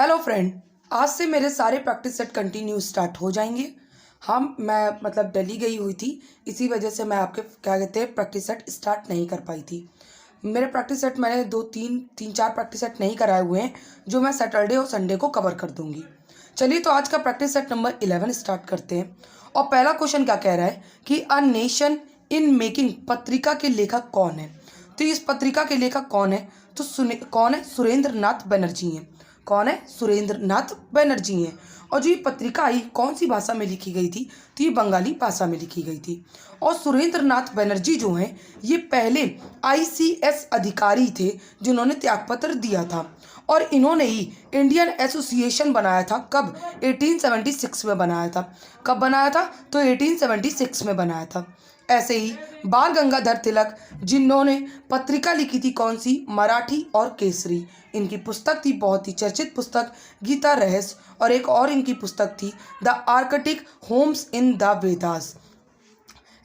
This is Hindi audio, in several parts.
Hello friend. आज से मेरे सारे प्रैक्टिस सेट कंटिन्यू स्टार्ट हो जाएंगे। मैं दिल्ली गई हुई थी, इसी वजह से मैं आपके क्या कहते हैं प्रैक्टिस सेट स्टार्ट नहीं कर पाई थी। मेरे प्रैक्टिस सेट मैंने तीन चार प्रैक्टिस सेट नहीं कराए हुए हैं, जो मैं सैटरडे और संडे को कवर कर दूंगी। चलिए तो आज का प्रैक्टिस सेट नंबर 11 स्टार्ट करते हैं। और पहला क्वेश्चन क्या कह रहा है कि अ नेशन इन मेकिंग पत्रिका के लेखक कौन है। तो इस पत्रिका के लेखक कौन है? तो कौन है? सुरेंद्र नाथ बनर्जी हैं। कौन है? सुरेंद्र नाथ बनर्जी हैं। और जो ये पत्रिका आई कौन सी भाषा में लिखी गई थी? तो ये बंगाली भाषा में लिखी गई थी। और सुरेंद्र नाथ बनर्जी जो हैं ये पहले आईसीएस अधिकारी थे जिन्होंने त्यागपत्र दिया था। और इन्होंने ही इंडियन एसोसिएशन बनाया था। कब? 1876 में बनाया था। कब बनाया था? तो 1876 में बनाया था। ऐसे ही बाल गंगाधर तिलक जिन्होंने पत्रिका लिखी थी कौन सी? मराठी और केसरी। इनकी पुस्तक थी बहुत ही चर्चित पुस्तक गीता रहस्य। और एक और इनकी पुस्तक थी the Arctic homes in the Vedas.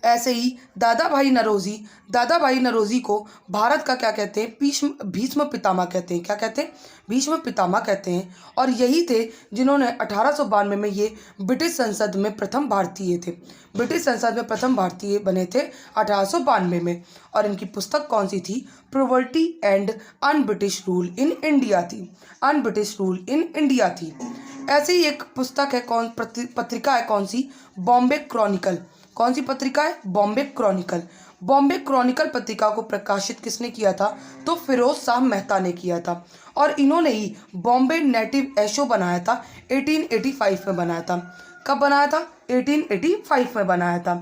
ऐसे ही दादा भाई नरोजी को भारत का क्या कहते हैं? भीष्म पितामह कहते हैं। क्या कहते हैं? भीष्म पितामह कहते हैं। और यही थे जिन्होंने 1892 में ये ब्रिटिश संसद में प्रथम भारतीय थे। ब्रिटिश संसद में प्रथम भारतीय बने थे 1892 में। और इनकी पुस्तक कौन सी थी? Poverty and un British rule in India थी। Un British rule in India थी। ऐसे ही एक पुस्तक है, पत्रिका है कौन सी? बॉम्बे क्रॉनिकल। कौन सी पत्रिका है? बॉम्बे क्रॉनिकल। बॉम्बे क्रॉनिकल पत्रिका को प्रकाशित किसने किया था? तो फिरोज शाह मेहता ने किया था। और इन्होंने ही बॉम्बे नेटिव एशो बनाया था, 1885 में बनाया था। कब बनाया था? 1885 में बनाया था।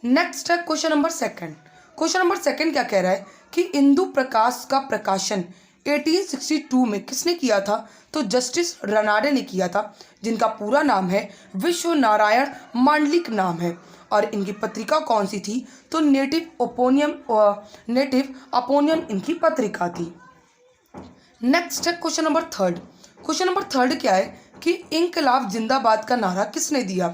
नेक्स्ट है question number second. Question number second क्या कह रहा है कि इंदु प्रकाश का प्रकाशन 1862 में किसने किया था? तो जस्टिस रनाडे ने किया था, जिनका पूरा नाम है विश्व नारायण मांडलिक नाम है। और इनकी पत्रिका कौन सी थी? तो नेटिव अपोनियन इनकी पत्रिका थी। नेक्स्ट है question number third. Question number third क्या है कि इंकलाब जिंदाबाद का नारा किसने दिया?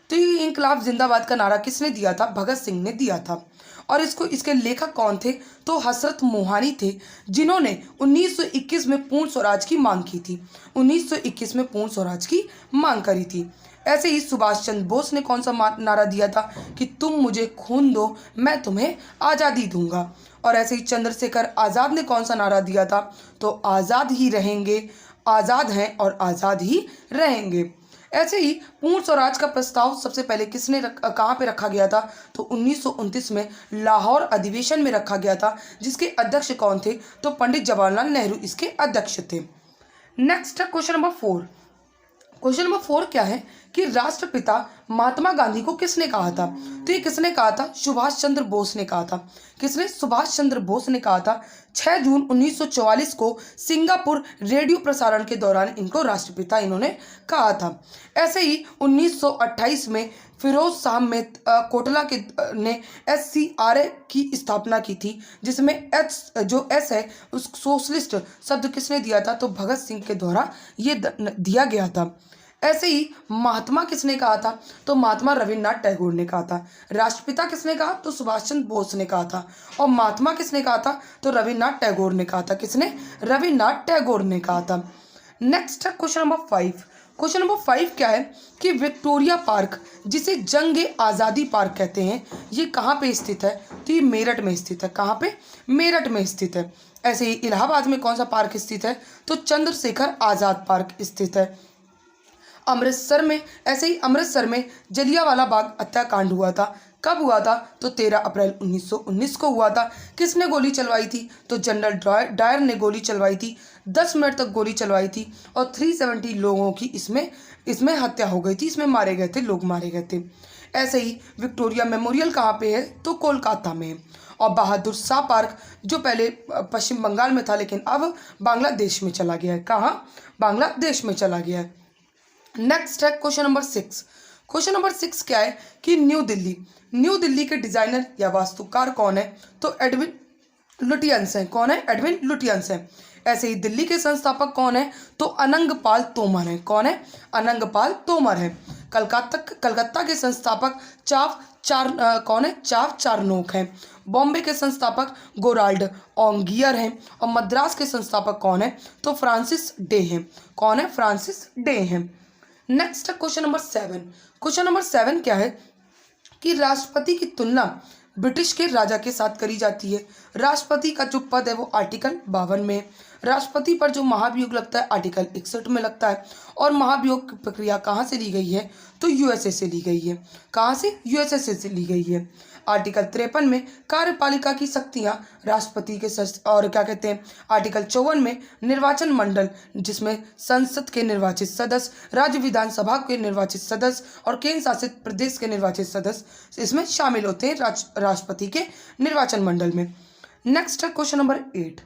तो ये इंकलाब जिंदाबाद का नारा किसने दिया था? भगत सिंह ने दिया था। और इसके लेखक कौन थे? तो हसरत मोहानी थे, जिन्होंने 1921 में पूर्ण स्वराज की मांग की थी। 1921 में पूर्ण स्वराज की मांग करी थी। ऐसे ही सुभाष चंद्र बोस ने कौन सा नारा दिया था कि तुम मुझे खून दो मैं तुम्हें आज़ादी दूंगा। और ऐसे ही चंद्रशेखर आज़ाद ने कौन सा नारा दिया था? तो आज़ाद ही रहेंगे, आज़ाद हैं और आज़ाद ही रहेंगे। ऐसे ही पूर्ण स्वराज का प्रस्ताव सबसे पहले कहाँ पे रखा गया था? तो 1929 में लाहौर अधिवेशन में रखा गया था, जिसके अध्यक्ष कौन थे? तो पंडित जवाहरलाल नेहरू इसके अध्यक्ष थे। नेक्स्ट है क्वेश्चन नंबर 4। क्वेश्चन नंबर 4 क्या है कि राष्ट्रपिता महात्मा गांधी को किसने कहा था? तो ये किसने कहा था? सुभाष चंद्र बोस ने कहा था। किसने? सुभाष चंद्र बोस ने कहा था। 6 जून 1944 को सिंगापुर रेडियो प्रसारण के दौरान इनको राष्ट्रपिता इन्होंने कहा था। ऐसे ही 1928 में फिरोज शाह कोटला ने SCRA की स्थापना की थी, जिसमें एस है उस सोशलिस्ट शब्द किसने दिया था? तो भगत सिंह के द्वारा ये दिया गया था। ऐसे ही महात्मा किसने कहा था? तो महात्मा रविन्द्रनाथ टैगोर ने कहा था। राष्ट्रपिता किसने कहा? तो सुभाष चंद्र बोस ने कहा था। और महात्मा किसने कहा था? तो रविन्द्रनाथ टैगोर ने कहा था। किसने? रविन्द्रनाथ टैगोर ने कहा था। नेक्स्ट है क्वेश्चन नंबर 5। क्वेश्चन नंबर 5 क्या है कि विक्टोरिया पार्क, जिसे जंग आज़ादी पार्क कहते हैं, ये कहाँ पे स्थित है? तो ये मेरठ में स्थित है। कहाँ पे? मेरठ में स्थित है। ऐसे ही इलाहाबाद में कौन सा पार्क स्थित है? तो चंद्रशेखर आज़ाद पार्क स्थित है। अमृतसर में, ऐसे ही अमृतसर में जलियांवाला बाग हत्याकांड हुआ था। कब हुआ था? तो 13 अप्रैल 1919 को हुआ था। किसने गोली चलवाई थी? तो जनरल डायर ने गोली चलवाई थी। 10 मिनट तक गोली चलवाई थी और 370 लोगों की इसमें हत्या हो गई थी। इसमें मारे गए थे, लोग मारे गए थे। ऐसे ही विक्टोरिया मेमोरियल कहाँ पे है? तो कोलकाता में। और बहादुर शाह पार्क, जो पहले पश्चिम बंगाल में था लेकिन अब बांग्लादेश में चला गया है। कहाँ? बांग्लादेश में चला गया है। नेक्स्ट है क्वेश्चन नंबर 6। क्वेश्चन नंबर 6 क्या है कि न्यू दिल्ली के डिजाइनर या वास्तुकार कौन है? तो एडविन लुटियंस हैं। कौन है? एडविन लुटियंस हैं। ऐसे ही दिल्ली के संस्थापक कौन है? तो अनंगपाल तोमर है। कौन है? अनंगपाल तोमर है। कलकत्ता के संस्थापक कौन है? चाव चारनोक हैं। बॉम्बे के संस्थापक गोराल्ड ओंगियर हैं। और मद्रास के संस्थापक कौन है? तो फ्रांसिस डे हैं। कौन है? फ्रांसिस डे हैं। Next question number 7। Question number 7 क्या है कि राष्ट्रपति की तुलना ब्रिटिश के राजा के साथ करी जाती है। राष्ट्रपति का जो पद है वो आर्टिकल 52 में है। राष्ट्रपति पर जो महाभियोग लगता है आर्टिकल 61 में लगता है। और महाभियोग की प्रक्रिया कहाँ से ली गई है? तो यूएसए से ली गई है। कहाँ से? यूएसए से ली गई है। आर्टिकल 53 में कार्यपालिका की शक्तियाँ राष्ट्रपति के और क्या कहते हैं, आर्टिकल 54 में निर्वाचन मंडल, जिसमें संसद के निर्वाचित सदस्य, राज्य विधानसभा के निर्वाचित सदस्य और केंद्र शासित प्रदेश के निर्वाचित सदस्य इसमें शामिल होते हैं राष्ट्रपति के निर्वाचन मंडल में। नेक्स्ट है क्वेश्चन नंबर 8।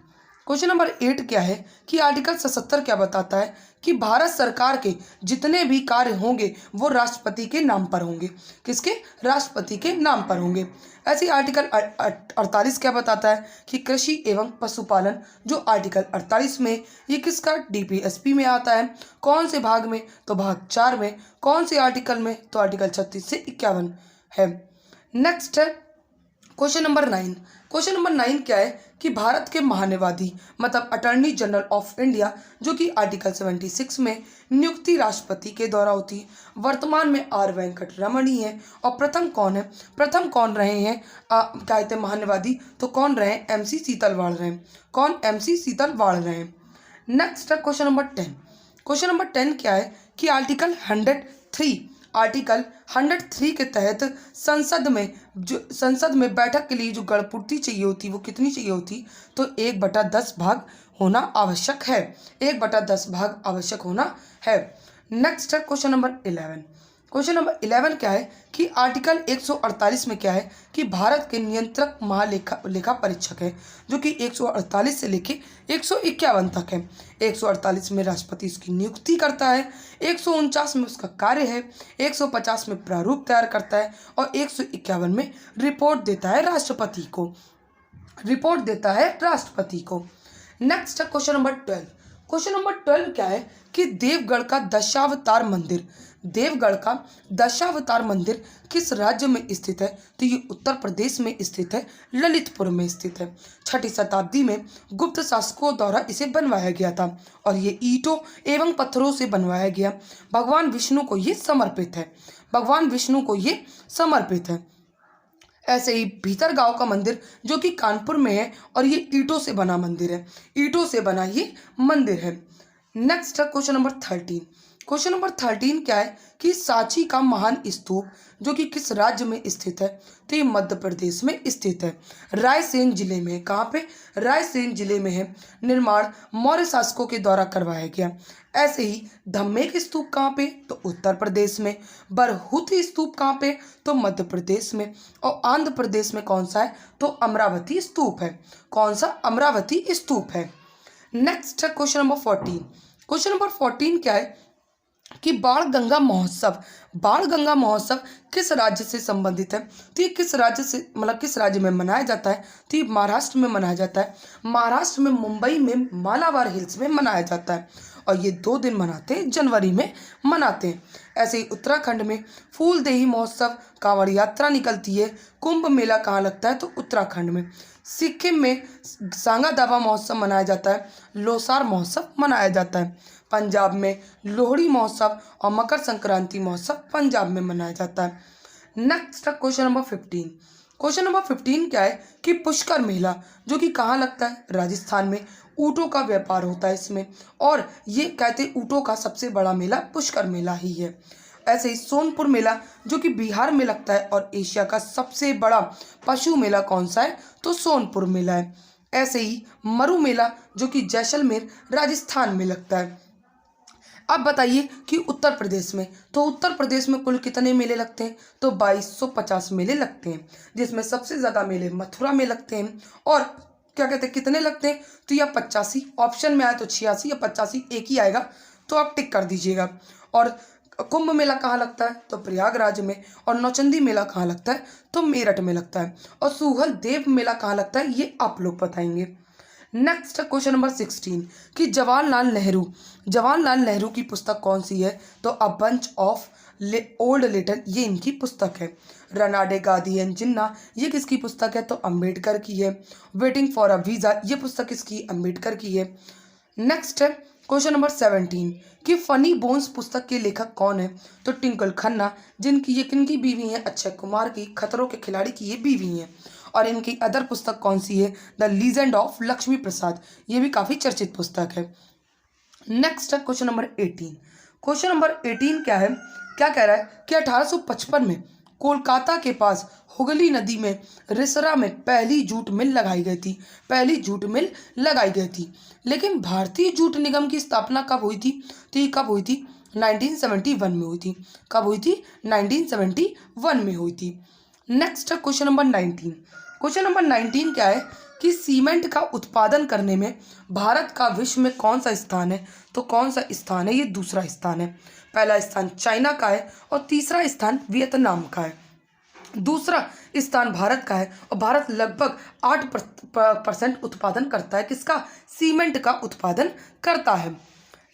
क्वेश्चन नंबर 8 क्या है कि आर्टिकल 77 क्या बताता है कि भारत सरकार के जितने भी कार्य होंगे वो राष्ट्रपति के नाम पर होंगे। किसके? राष्ट्रपति के नाम पर होंगे। ऐसे ही आर्टिकल 48 क्या बताता है कि कृषि एवं पशुपालन, जो आर्टिकल 48 में, ये किसका? डीपीएसपी में आता है। कौन से भाग में? तो भाग 4 में। कौन से आर्टिकल में? तो आर्टिकल 36 से 51 है। नेक्स्ट है क्वेश्चन नंबर 9। क्वेश्चन नंबर 9 क्या है कि भारत के महान्यायवादी मतलब अटॉर्नी जनरल ऑफ इंडिया, जो कि आर्टिकल 76 में नियुक्ति राष्ट्रपति के द्वारा होती है, वर्तमान में आर वेंकट रमणी है। और प्रथम कौन है? प्रथम कौन रहे हैं क्या कहते हैं महान्यायवादी? तो कौन रहे? MC सीतलवाड़ रहे। कौन? MC सीतलवाड़ रहे। नेक्स्ट है क्वेश्चन नंबर 10। क्वेश्चन नंबर 10 क्या है कि आर्टिकल 103 के तहत संसद में बैठक के लिए जो गणपूर्ति चाहिए होती वो कितनी चाहिए होती? तो 1/10 भाग होना आवश्यक है। 1/10 भाग आवश्यक होना है। नेक्स्ट है क्वेश्चन नंबर 11। क्वेश्चन नंबर 11 क्या है कि आर्टिकल 148 में क्या है कि भारत के नियंत्रक लेखा परीक्षक है, जो कि 148 से लेके 151 तक है। 148 में राष्ट्रपति इसकी नियुक्ति करता है, 149 में उसका कार्य है, 150 में प्रारूप तैयार करता है और 151 में रिपोर्ट देता है राष्ट्रपति को। नेक्स्ट है क्वेश्चन नंबर 12। क्वेश्चन नंबर 12 क्या है कि देवगढ़ का दशावतार मंदिर किस राज्य में स्थित है? तो ये उत्तर प्रदेश में स्थित है, ललितपुर में स्थित है। 6ठी शताब्दी में गुप्त शासकों द्वारा इसे बनवाया गया था और ये ईंटों एवं पत्थरों से बनवाया गया। भगवान विष्णु को ये समर्पित है। ऐसे ही भीतरगांव का मंदिर, जो कि कानपुर में है और ये ईंटों से बना ये मंदिर है। नेक्स्ट है क्वेश्चन नंबर 13। क्वेश्चन नंबर 13 क्या है कि सांची का महान स्तूप, जो कि किस राज्य में स्थित है? तो ये मध्य प्रदेश में स्थित है, रायसेन जिले में। कहाँ पे? रायसेन जिले में है। निर्माण मौर्य शासकों के द्वारा करवाया गया। ऐसे ही धम्मेक स्तूप कहाँ पे? तो उत्तर प्रदेश में। बरहुत स्तूप कहाँ पे? तो मध्य प्रदेश में। और आंध्र प्रदेश में कौन सा है? तो अमरावती स्तूप है। कौन सा? अमरावती स्तूप है। नेक्स्ट है क्वेश्चन नंबर 14। क्वेश्चन नंबर 14 क्या है कि बाण गंगा महोत्सव किस राज्य से संबंधित है? तो ये किस राज्य में मनाया जाता है? तो ये महाराष्ट्र में मनाया जाता है। महाराष्ट्र में मुंबई में मालाबार हिल्स में मनाया जाता है और ये 2 दिन मनाते हैं, जनवरी में मनाते हैं। ऐसे ही उत्तराखंड में फूलदेही महोत्सव, कांवड़ यात्रा निकलती है। कुंभ मेला कहाँ लगता है? तो उत्तराखंड में। सिक्किम में सांगा दावा महोत्सव मनाया जाता है, लोसार महोत्सव मनाया जाता है। पंजाब में लोहड़ी महोत्सव और मकर संक्रांति महोत्सव पंजाब में मनाया जाता है। Next question number 15। Question number 15 क्या है कि पुष्कर मेला, जो कि कहाँ लगता है? राजस्थान में। ऊँटों का व्यापार होता है इसमें और ये कहते हैं ऊँटों का सबसे बड़ा मेला पुष्कर मेला ही है। ऐसे ही सोनपुर मेला, जो कि बिहार में लगता है और एशिया का सबसे बड़ा पशु मेला कौन सा है? तो सोनपुर मेला है। ऐसे ही मरु मेला, जो कि जैसलमेर राजस्थान में लगता है। अब बताइए कि उत्तर प्रदेश में, तो उत्तर प्रदेश में कुल कितने मेले लगते हैं? तो 2250 मेले लगते हैं, जिसमें सबसे ज़्यादा मेले मथुरा में लगते हैं। और क्या कहते हैं कितने लगते हैं? तो या 85, ऑप्शन में आया तो 86 या 85 एक ही आएगा, तो आप टिक कर दीजिएगा। और कुंभ मेला कहाँ लगता है? तो प्रयागराज में। और नौचंदी मेला कहाँ लगता है? तो मेरठ में लगता है। और सूहल देव मेला कहाँ लगता है? ये आप लोग बताएंगे। नेक्स्ट क्वेश्चन नंबर 16 कि जवाहरलाल नेहरू की पुस्तक कौन सी है? तो a bunch of old letter, ये इनकी पुस्तक है। रनाडे गांधी एंड जिन्ना, ये किसकी पुस्तक है? तो अंबेडकर की है। वेटिंग फॉर अ वीज़ा, ये पुस्तक किसकी? अंबेडकर की है। नेक्स्ट है क्वेश्चन नंबर 17 कि फनी बोन्स पुस्तक के लेखक कौन है? तो टिंकल खन्ना, जिनकी ये किनकी बीवी है? अक्षय कुमार की, खतरों के खिलाड़ी की ये बीवी हैं। और इनकी अदर पुस्तक कौन सी है? द लीजेंड ऑफ लक्ष्मी प्रसाद, ये भी काफ़ी चर्चित पुस्तक है। नेक्स्ट है क्वेश्चन नंबर 18। क्वेश्चन नंबर 18 क्या है? क्या कह रहा है कि 1855 में कोलकाता के पास हुगली नदी में रिसरा में पहली जूट मिल लगाई गई थी। पहली जूट मिल लगाई गई थी। लेकिन भारतीय जूट निगम की स्थापना कब हुई थी? तो ये कब हुई थी? 1971 में हुई थी। कब हुई थी? 1971 में हुई थी। नेक्स्ट है क्वेश्चन नंबर 19। क्वेश्चन नंबर 19 क्या है कि सीमेंट का उत्पादन करने में भारत का विश्व में कौन सा स्थान है? तो कौन सा स्थान है? ये दूसरा स्थान है। पहला स्थान चाइना का है और तीसरा स्थान वियतनाम का है। दूसरा स्थान भारत का है और भारत लगभग 8% उत्पादन करता है। किसका? सीमेंट का उत्पादन करता है।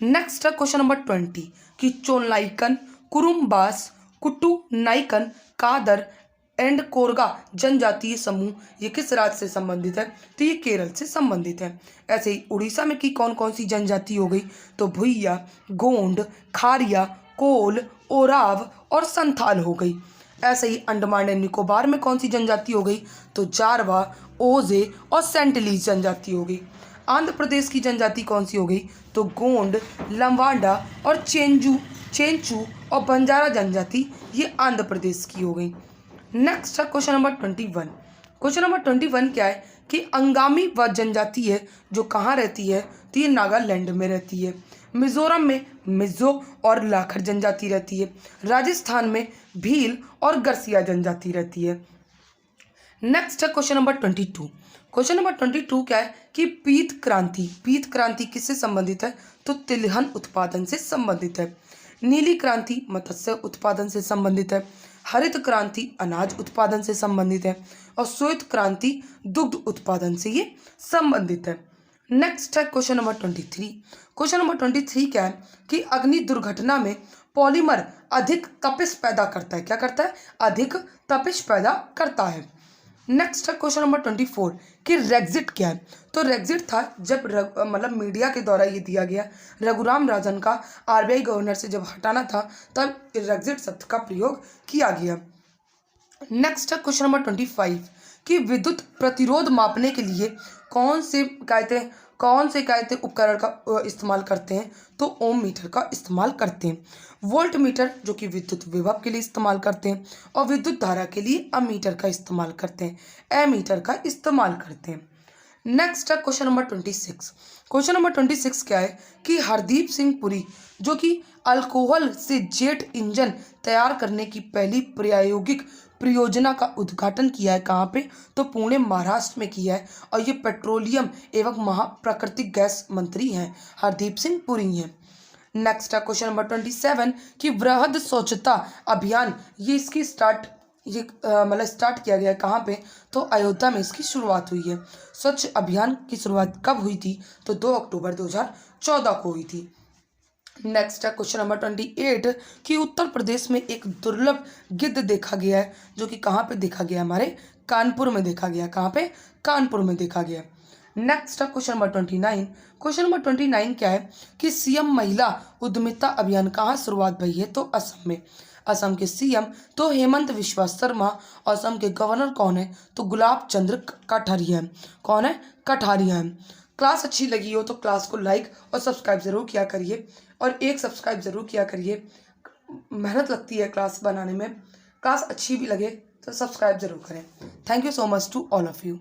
नेक्स्ट है क्वेश्चन नंबर 20 कि चोलनाइकन, कुरुम्बास, कुट्टू नाइकन, कादर एंड कोरगा जनजातीय समूह ये किस राज्य से संबंधित है? तो ये केरल से संबंधित है। ऐसे ही उड़ीसा में की कौन कौन सी जनजाति हो गई? तो भुइया, गोंड, खारिया, कोल, ओराव और संथाल हो गई। ऐसे ही अंडमान एंड निकोबार में कौन सी जनजाति हो गई? तो जारवा, ओजे और सेंटलीज जनजाति हो गई। आंध्र प्रदेश की जनजाति कौन सी हो गई? तो गोंड, लंबाडा और चेंचू और बंजारा जनजाति ये आंध्र प्रदेश की हो गई। नेक्स्ट है क्वेश्चन नंबर 21। क्वेश्चन नंबर 21 क्या है कि अंगामी वह जनजाति है जो कहाँ रहती है? तो ये नागालैंड में रहती है। मिजोरम में मिजो और लाखर जनजाति रहती है। राजस्थान में भील और गरसिया जनजाति रहती है। नेक्स्ट है क्वेश्चन नंबर 22। क्वेश्चन नंबर 22 क्या है कि पीत क्रांति किससे संबंधित है? तो तिलहन उत्पादन से संबंधित है। नीली क्रांति मत्स्य उत्पादन से संबंधित है। हरित क्रांति अनाज उत्पादन से संबंधित है और श्वेत क्रांति दुग्ध उत्पादन से ये संबंधित है। नेक्स्ट है क्वेश्चन नंबर 23। क्वेश्चन नंबर 23 क्या है कि अग्नि दुर्घटना में पॉलीमर अधिक तपिश पैदा करता है। क्या करता है? अधिक तपिश पैदा करता है। नेक्स्ट है क्वेश्चन नंबर 24 कि रेग्जिट क्या है? तो रेग्जिट था जब मतलब मीडिया के द्वारा ये दिया गया, रघुराम राजन का आरबीआई गवर्नर से जब हटाना था तब रेग्जिट शब्द का प्रयोग किया गया। नेक्स्ट है क्वेश्चन नंबर 25 कि विद्युत प्रतिरोध मापने के लिए कौन से कहते उपकरण का इस्तेमाल करते हैं? तो ओम मीटर का इस्तेमाल करते हैं। वोल्ट मीटर जो कि विद्युत विभव के लिए इस्तेमाल करते हैं और विद्युत धारा के लिए अमीटर का इस्तेमाल करते हैं, एमीटर का इस्तेमाल करते हैं। नेक्स्ट है क्वेश्चन नंबर 26। क्वेश्चन नंबर 26 क्या है कि हरदीप सिंह पुरी जो कि अल्कोहल से जेट इंजन तैयार करने की पहली प्रायोगिक परियोजना का उद्घाटन किया है। कहाँ पे? तो पुणे महाराष्ट्र में किया है और ये पेट्रोलियम एवं महाप्राकृतिक गैस मंत्री हैं, हरदीप सिंह पुरी हैं। नेक्स्ट है क्वेश्चन नंबर 27 कि वृहद स्वच्छता अभियान ये इसकी स्टार्ट किया गया कहाँ पे? तो अयोध्या में इसकी शुरुआत हुई है। स्वच्छ अभियान की शुरुआत कब हुई थी? तो 2 अक्टूबर 2014 को हुई थी। नेक्स्ट है क्वेश्चन नंबर 28 कि उत्तर प्रदेश में एक दुर्लभ गिद्ध देखा गया है जो कि कहाँ पे देखा गया? हमारे कानपुर में देखा गया। कहाँ पे? कानपुर में देखा गया। नेक्स्ट है क्वेश्चन नंबर 29। क्वेश्चन नंबर 29 क्या है कि सीएम महिला उद्यमिता अभियान कहाँ शुरुआत हुई है? तो असम में। असम के सीएम तो हेमंत विश्वा शर्मा। असम के गवर्नर कौन है? तो गुलाब चंद्र कटारिया है। कौन है? कटारिया है। क्लास अच्छी लगी हो तो क्लास को लाइक और सब्सक्राइब ज़रूर किया करिए और एक सब्सक्राइब ज़रूर किया करिए। मेहनत लगती है क्लास बनाने में। क्लास अच्छी भी लगे तो सब्सक्राइब ज़रूर करें। Thank you so much to all of you.